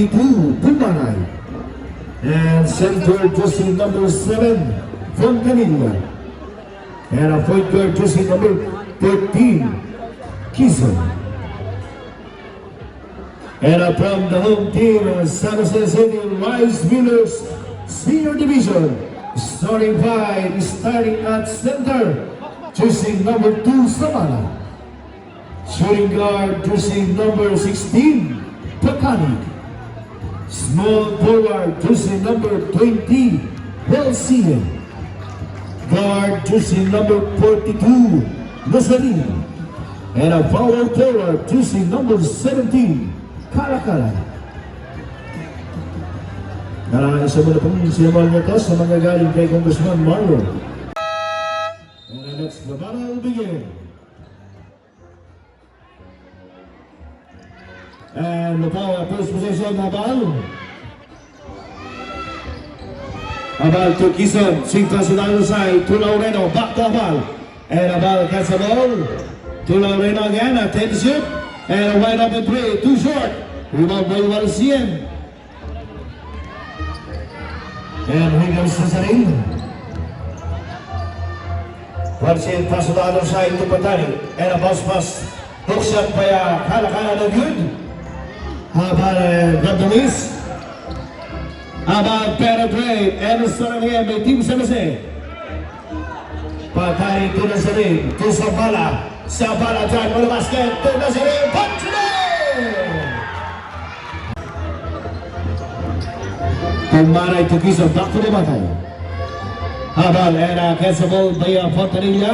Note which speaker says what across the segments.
Speaker 1: Pumanay. And center jersey number 7 from Canada. And a point guard jersey number 13, Kison. And from the home team, San Jose City Rice Millers Senior Division, starting at center, jersey number 2, Samana. Shooting guard, jersey number 16, Pakani. Small forward, jersey number 20, Belsian. Guard, jersey number 42, Nazarene. And a power forward, jersey number 17, Kalakala. Isa mo na pong sinamal nito sa mga galing kay Congressman Marlon. And the next labanan will begin. And the power first possession, Abal to Kison, swing pass to the other side, to Laureno, back to Abal. And Abal gets the ball, to Laureno again, attempt to shoot, and a wide open three, too short. Rebound by Valsien. And here comes Cesarin. Valsien pass to the other side to Patani, and a bounce pass, hook shot by Kalakala, no good. Abal got the miss. Abal penetrate, and the start again by Team San Jose. Patani to Nazarin, to Sabala. Sabala trying for the basket, to Nazarin, punch it in! Pumaray to Kison, back to the batay. Abal and gets the ball by Fontanilla.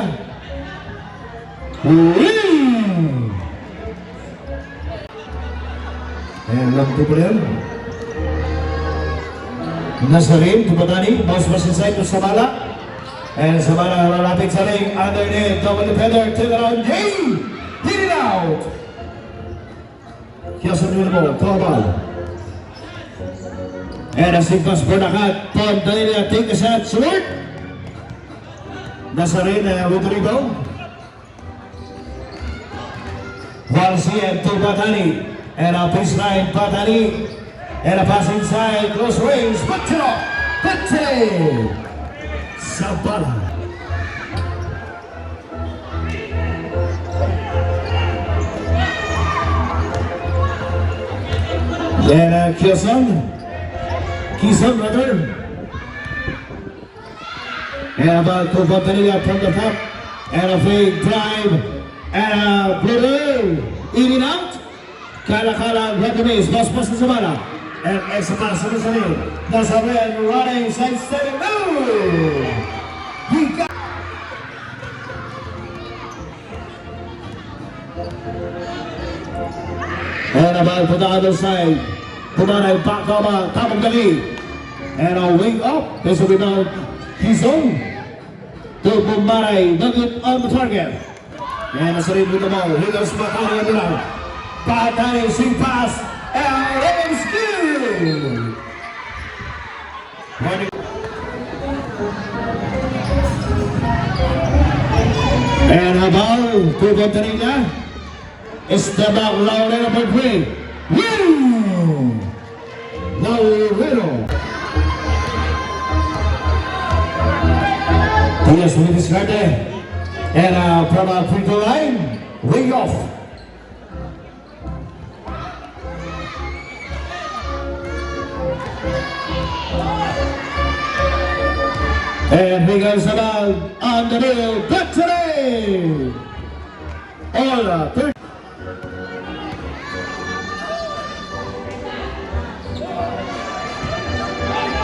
Speaker 1: And long to Pulem. Nazarin to Patani, bounce pass inside to Sabala. And Sabala rapid selling underneath, double defender, turn around, Jay! Hit it out! Kiosan yung ball, to Abal. And a sequence for the cut, Fontanilla take a shot, short! Nazarin with the rebound. Valsien to Patani. And a baseline, Patani. And a pass inside, close range, put it up, put it! Sabala. And Kison rather. And about to Fontanilla from the top. And a fake drive. And a blow in and out. Kalakala got the base, bounce pass to Sabala. And extra pass to Nazarin. Nazarin running, side stepping, no! He got... And a ball to the other side. Pumanay back over, top of the lead. And a wing up, this will be now Kison. To Pumanay, nugget on the target. And Nazarin with the ball, he goes back on the other line. Patani swing pass, and it's good! And a ball to Fontanilla. Step out, Laureno for three. Woo! Laureno. Diaz with his card there. And from a free throw line, way off. And he goes about on the middle, good today! All third.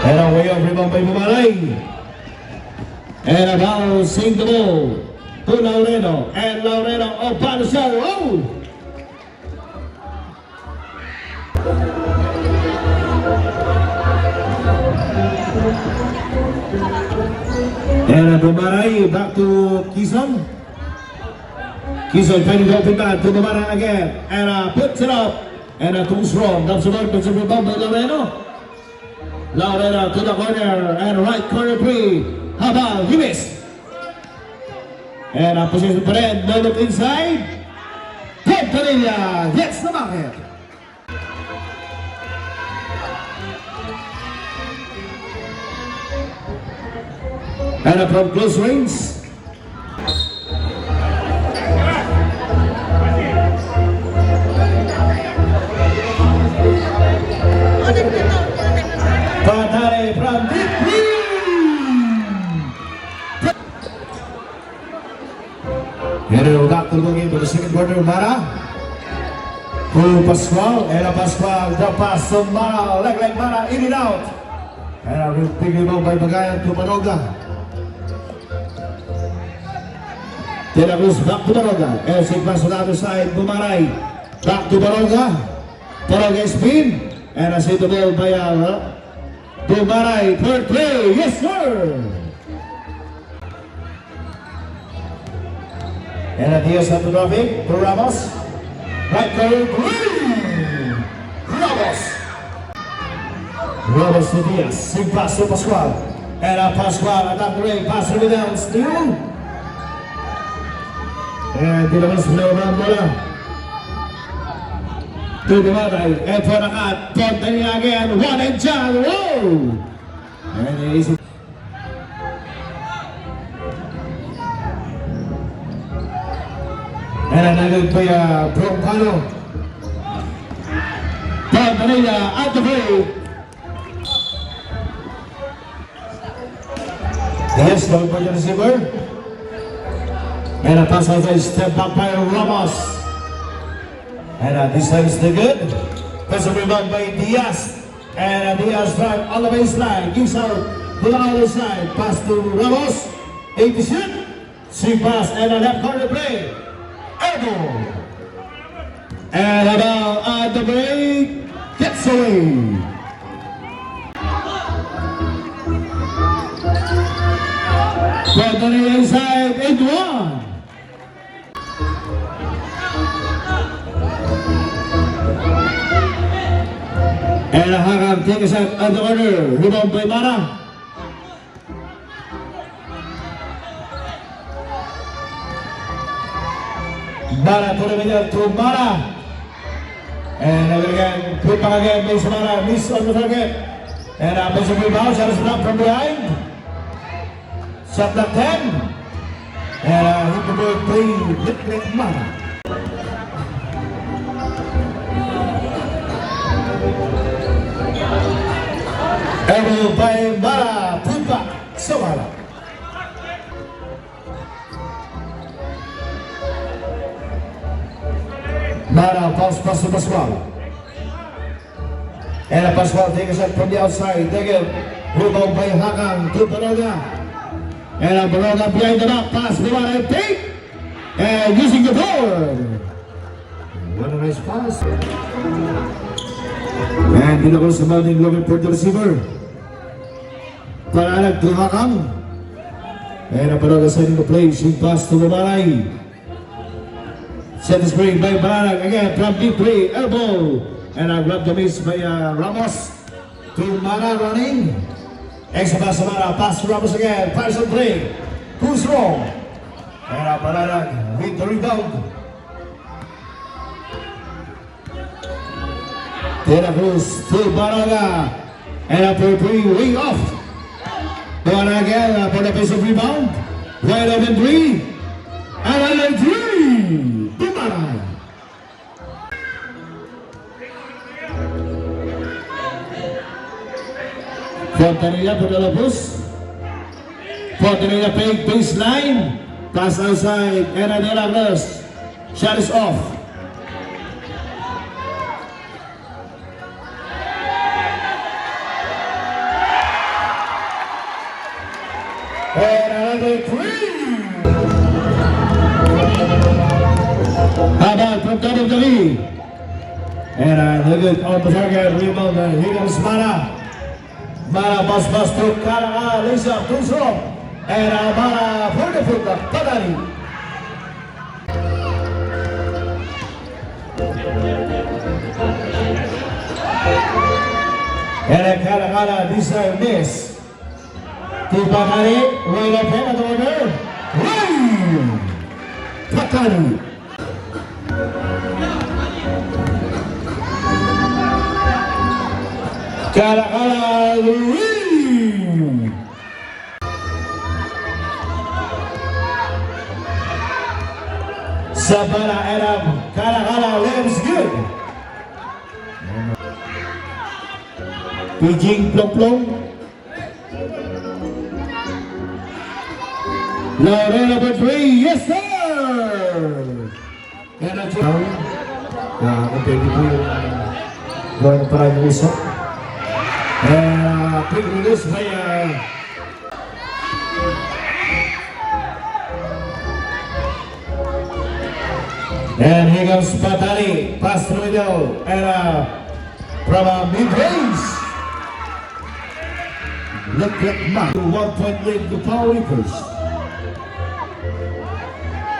Speaker 1: And a way of rebound by Pumanay. And about sing the ball to Laureno. And Laureno up on the shot. Oh! And Pumanay back to Kison. Kison trying to open back to Pumanay again. And puts it up. And too strong. That's the ball. Puts it rebound by Laureno. Laureno to the corner. And right corner three. How about he missed? And position pa rin. No look inside. Fontanilla hits the bucket. And from close range. Patay from deep here we go back to the game for the second quarter. Mara to Pascual, and Pascual the pass to Mara, like Mara, in and out, and a real big rebound by Bagayan to Maroga. Then goes back to Maroga, and she pass on the other side to Maray, back to Maroga. Maroga spin, and I see the ball by to Maray, third play, yes sir. And at the end of the traffic, to Ramos. Right there, Ramos. Ramos to Diaz. Big pass to Pascual. And Pascual attack the ring. Pass it down. Steal. And dilabas mula bola. To the Maray. And for the cut. Ponte again. One and John. Whoa! And it is. And another player, Broncano. Pantanilla at the play. Yes, no for the receiver. And a pass outside, step back by Ramos. And this time is the good. Pass a rebound by Diaz. And Diaz drive on the baseline. Gives out to the other side. Pass to Ramos. 80 shoot. Swing pass and a left corner play. Elbow. And about at the break, gets away. But on the inside, 8-1. And Haram take a shot at the corner. Rebound by Mara. Mara put him in to Mara. And again, put back again, miss Mara, miss on the target. And a miss of rebound, shot is blocked from behind. Shot block 10. And hit the ball 3, hit Mara. Elbow by Mara, put back, so Mara. Mara pass to Pascual. And Pascual take a shot from the outside. Again, rebound by Hakang to Baroga. And Baroga behind the back, pass to Mara, take. And using the board. What a nice pass. And dinakos sa mounting looking for the receiver. Paralag to Hakang. And Baroga sending the play. Swing pass to Maray. Set the screen by Barak again from deep three, elbow. And I grab the miss by Ramos. To Mara running. Extra pass to Mara, pass to Ramos again. Fires on play. Who's wrong? And Barak with the rebound. Tena Cruz to Baraga. And a free wing off. Baraga again for the piece of rebound. Wide open three. And another three. Fontanilla for the Labus. Fontanilla fake baseline. Pass outside. And Adela Glass. Shot is off. And another three. How about from top of the league? And look at on the target. Rebound. Here comes Mara. Mara pass to Karaga, Lisa, Tusro, and Mara for the football, Padari. And Karaga, Lisa, miss. To Padari, right up at the order. Padari. Kala Sabana Adam Kala lives good. Pijing Plong. Lorena number 3, yes sir! Yan ang siya. Thank you po yung gawin para yung usap. Quick release by and here comes Patani, pass through the middle, and from mid-range. Look at Mark, 1-point lead to Power Reapers.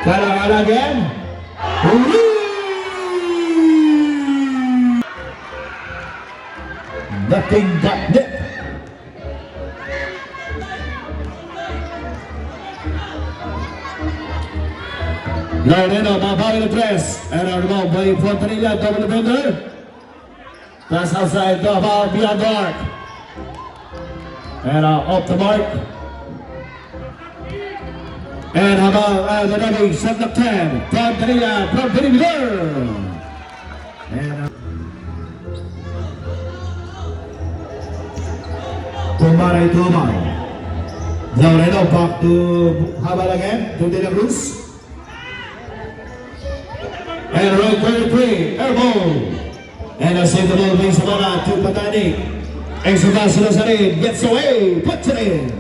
Speaker 1: Kala again. Nothing but net. Loreno, mabawin the press. And rebound by Fontanilla, double defender. Pass outside, the ball beyond the arc. And off the mark. And how about the dummy, shot up 10. Fontanilla, from perimeter. And Tumbara ito Omar. Loreno back to Habal again, to De La Cruz. And right 33, airball. And a save the ball by Sabana to Patani. Exotas Nazarin gets away, puts it in.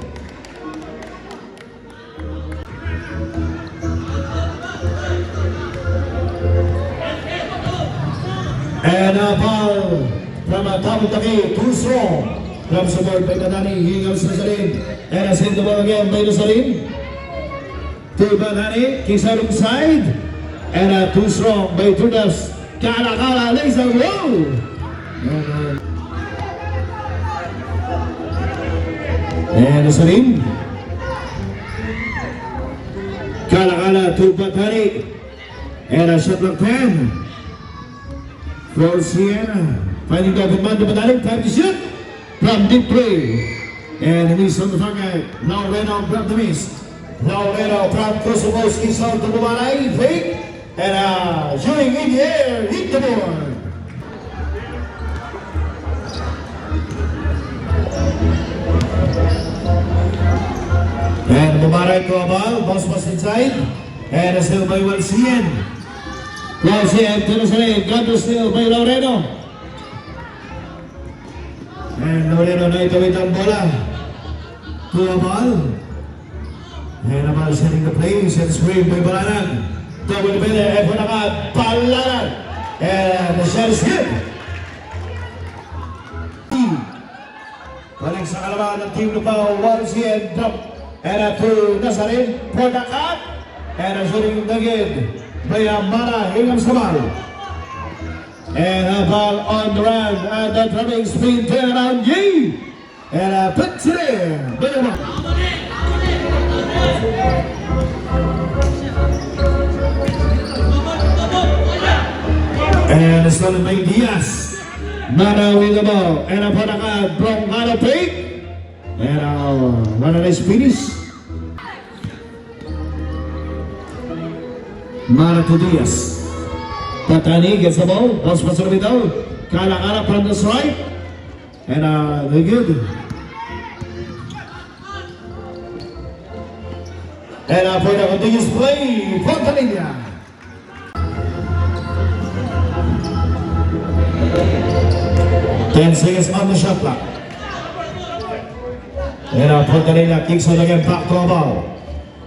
Speaker 1: And a ball from a top of the gate, too strong. From support by Patani, he goes Nazarin. And a save the ball again by Nazarin. To Patani, Kisarong side. And too strong by Tudas. Kala lays a roll. And Nazarin. Kala to Patani. And a shot of 10. For Sienna. Finding the open man to Patani. Time to shoot. From deep play. And he is on the target. Now Loreno grab the miss. Now Loreno from Kosovoski south to Bumalay. Fake. And shooting in the air. Hit the board. And Bumalay to a ball. Bounce pass inside. And a steal by Walsien. Walsien to the side. Got the steal by Loreno. And Loreno na itawid ang bola to a ball. And a ball setting the play. Set screen by Balanan. Double defender. Epo na Balanan. And the shot is good. Balik sa kalaban ng team Lupao. Walsien drop. And to Nazarin for the cut. And a shooting again by Mara. Here comes the ball. And a ball on the run, and the drumming spin turn on G. And puts it in. And it's going to make Diaz. Mana with the ball. And a Panaka from Malapig. And one of his finish. Mana to Diaz. Patani gets the ball, bounce pass to the middle. Kala from the strike. And they're good. And for the continuous play, Fontanilla. Ten seconds on the shot clock. And Fontanilla kicks it again back to a ball.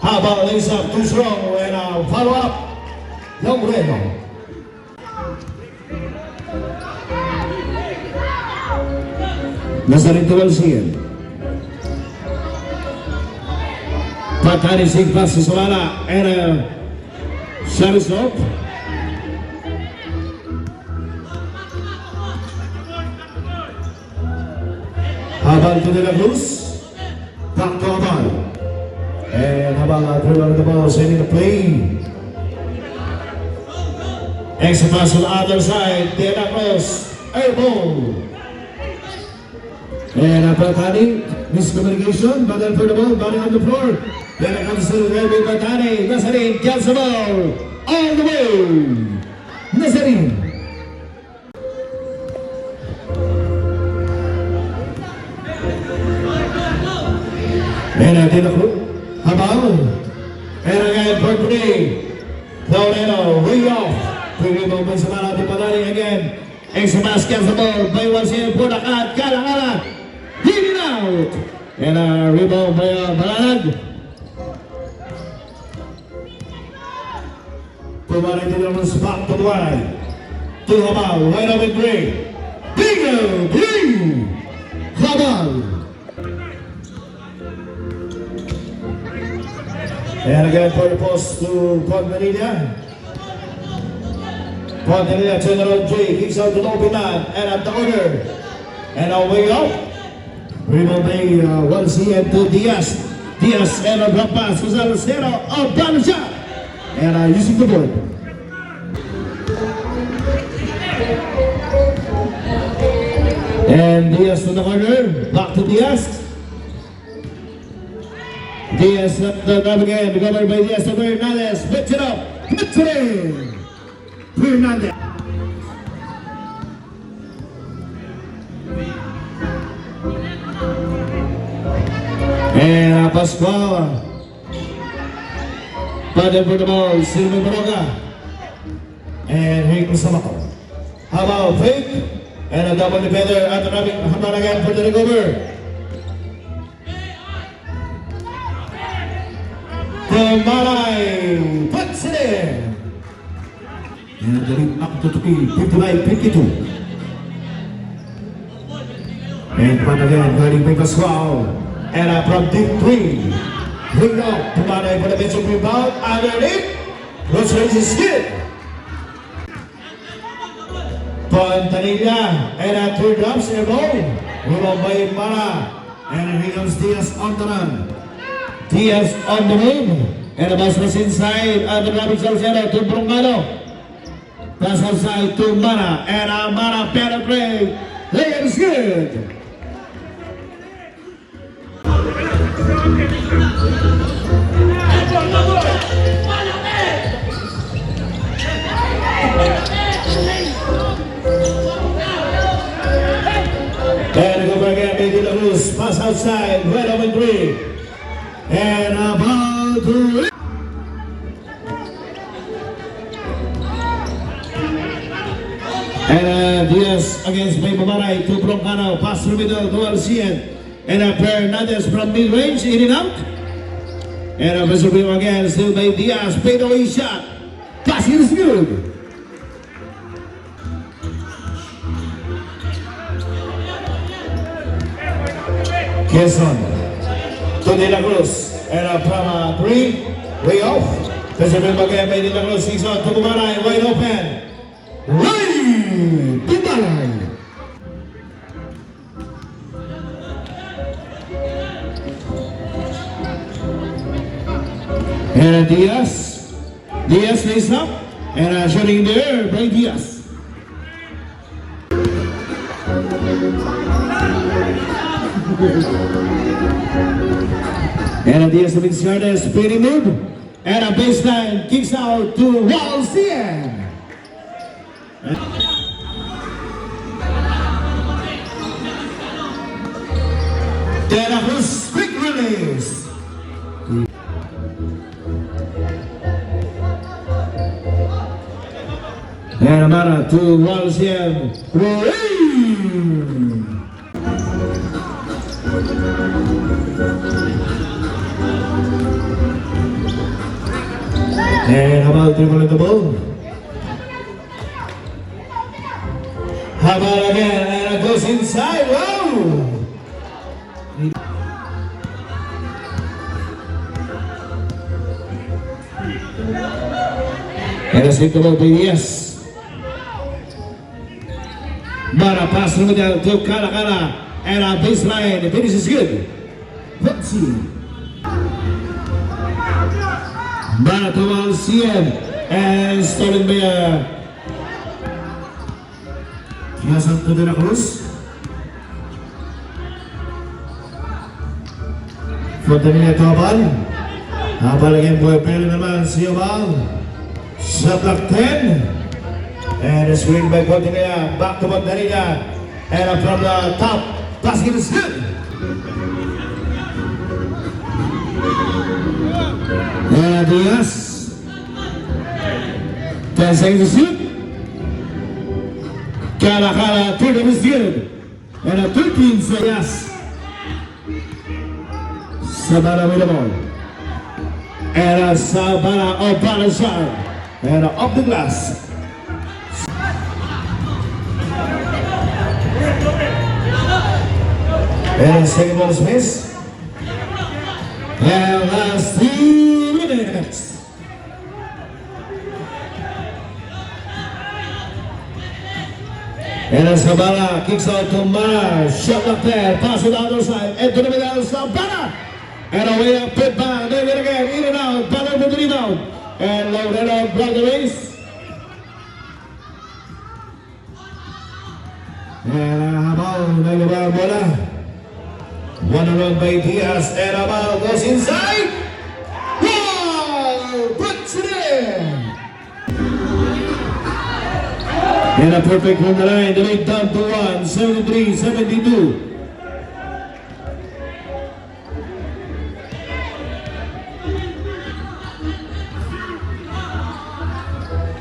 Speaker 1: How about this up too strong and follow up. Loreno. Nazarin to Walsien. Patani sing pass to Sabana and shot is up. Habal to De La Cruz. Back to Habal. And Habal dribbling the ball, sending the play. Extra pass on the other side. De La Cruz. Airball. And Patani, miscommunication, battle for the ball, body on the floor. Then it comes to the Patani, Nazarin, gets the ball. all the way. Nazarene. And I did a habang. And again, for today, Claudino, way off. Pwede sa mga natin panaling again. X-Mass gets the ball. Baywal siya po nakad. Kala. Hit it out. And a rebound by Balanag. Pumarin din naman sa back to the wide. To Habang. Right up in Gray. Bingo! Green! Habang. And again for the post to Pontanilla. Pontanilla, General J, kicks out to the open man, and at the corner. And away out. Rebound by 1C and to Diaz. Diaz and a drop pass. Gonzalo Cero, a bottom shot. And using the board. And Diaz to the corner. Back to Diaz. Diaz up the grab again, recovered by Diaz to Fernandez, picks it up, hits it in! Fernandez. And Pascual. Paddle for the ball, Silvio Baroga. And Rick Samako. How about fake? And a double defender at the grabbing Haman again for the recover. Maray puts it in. And the lead up to 55-52. And one again, guarding by Pascual. And from deep three. Bring up to Maray for the bench rebound. Underneath. Rose raises skid. Pontanilla. And a two drops in a ball. Rebound by Mara. And here comes Diaz on the run. Diaz on the move. And the bus was inside. And the Robin Salcedo to Brungano. Pass outside to Mara. And Mara penetrate. It is good. And go back again, Baby Luz. Pass outside. Right up in three. And about to and Diaz against Maybamaray to Broncano, pass through middle to Alcian, and Fernandez from mid-range, in and out. And a whistle beam again, still by Diaz, paid away shot, pass is good. Quezon to De La Cruz, and from three, way off. Whistle beam again by De La Cruz, he's on to Bumaray, wide open. Right! Bumaray! And Diaz lays up, and shooting in the air by Diaz. And Diaz with Sardes, spinning move, and a baseline kicks out to Walcian. De La Cruz, quick release. And Amara to Walcian. And how about dribbling the ball? How about again? And it goes inside. Wow! And it's hit the ball by Diaz. Mara pass through middle to Kala. And a baseline. The finish is good. Let's see. Mara to Walcian. And stolen by Diaz to De La Cruz. Fontanilla to Habal. Habal again, boy, pwede naman si Habal. Shot clock 10. And a screen by Cortinilla. Back to Montanilla. And from the top. Basket is good. And Diaz. 10 seconds to shoot. Kala, third of is good. And a 13 say yes. Sabana with the ball. And a Sabana of Balanchar. And off the glass. And second ball is missed. And last 2 minutes. And as Sabana kicks out to Mara, shot up there, pass it out the side, into the middle, Sabana! And away up, put back, they win again, in and out, Bala with the rebound. And loaded out, block the race. And Habal, nagabal bola. One around by Diaz, and Habal goes inside. Wow! Puts it in! And a perfect from the line, the lead down to 1, 73-72.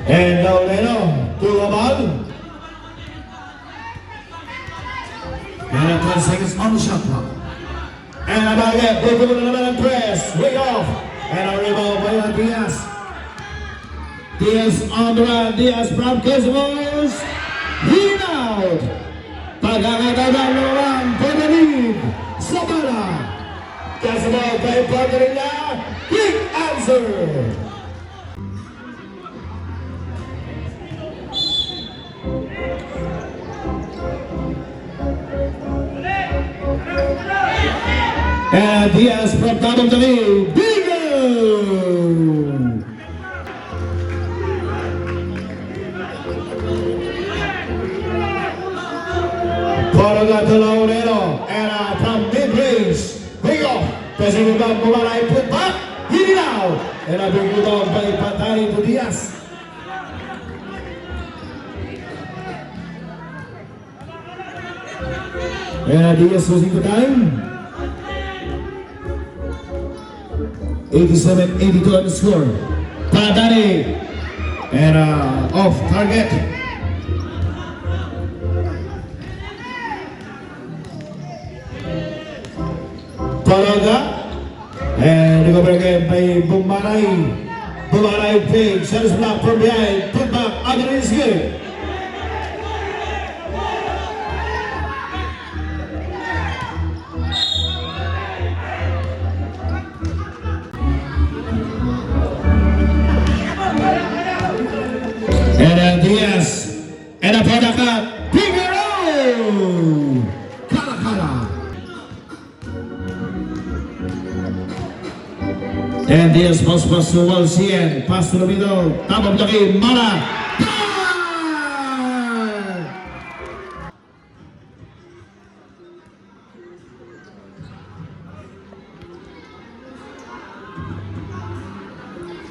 Speaker 1: And now Leno to Habal. And a 10 seconds on the shot clock. And Habal again, they go to the middle press, way off. And a rebound by Diaz. Diaz on the run, Diaz from Cosmos. Rebound. Pagkakatagal naman for the lead. Sabana. Cosmos by Padrilla. Quick answer. And Diaz from top of the lead. Bingo! Poroga to Laurero, and from mid-range, big off, pressing the back, Mubaray, put back, hit it out, and a big rebound by Patani to Diaz. And Diaz losing the time. 87-82 on the score. Patani, and off target. Poroga, and they go back again by Bumaray. Bumaray fake, shot block from behind, put back, other is good. And then Diaz, and a Poroga, Figaro! Kala. And Diaz pass to Walsien, pass to the middle, top of the game, Mara.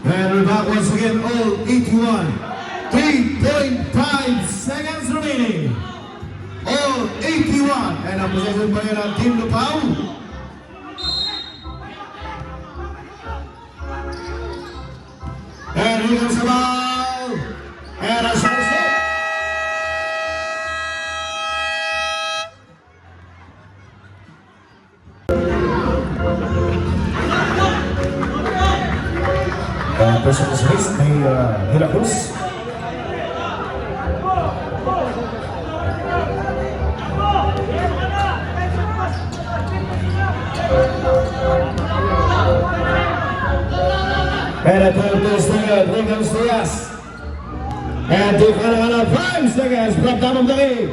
Speaker 1: And we're back once again, all 81. 3.5 seconds remaining. All 81. And ang possession pa rin ang Team Lupao. And here comes the ball. And a shot is hit. Person is missed by Hiracruz. And a 12 seconds, here comes Diaz. And to Canada, 5 seconds from top of the league.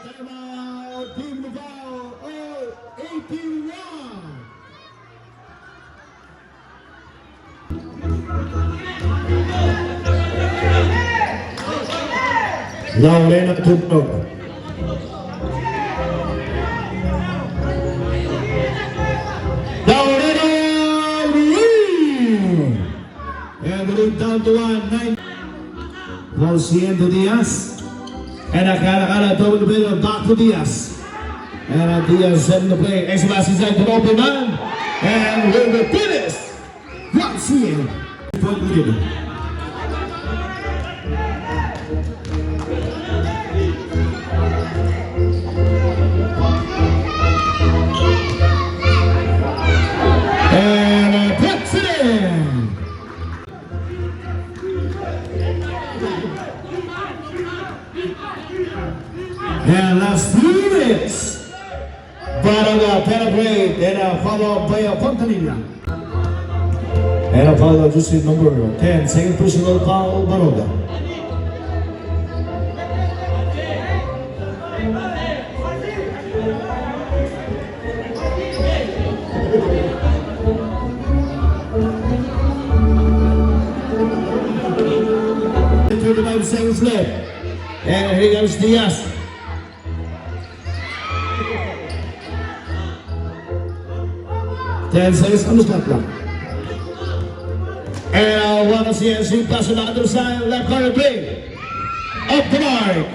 Speaker 1: Timeout, Team Lupao, all 81. Laurena Tugnog. And the lead down to 1-9. Rociendo Diaz. And Akana double the middle, back to Diaz. And Diaz setting the play. Exmas inside to open man. And with the finish, Rociendo. Point lead. And puts it in. And last 3 minutes. Baraga penetrate and followed by a Fontanilla. And a foul just in number 10, second personal foul, Baroga. And 35 seconds left. And here comes Diaz. Ten seconds on the shot clock. And one CNC pass on the other side, left corner play. Up the mark.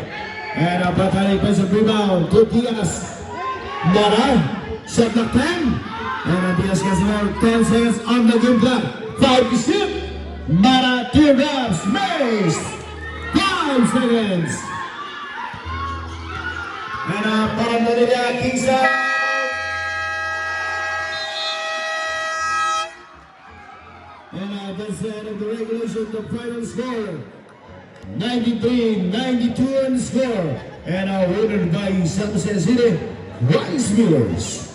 Speaker 1: And a battalion defensive rebound to Diaz. Mara, shot clock 10. And Diaz gets more 10 seconds on the game clock. 5 to shoot. Mara teardrops, missed. 5 seconds. And parang nalila, Kings out. And that's the end of the regulation, the final score. 93-92 on the score. And winner by San Jose City, Rice Millers.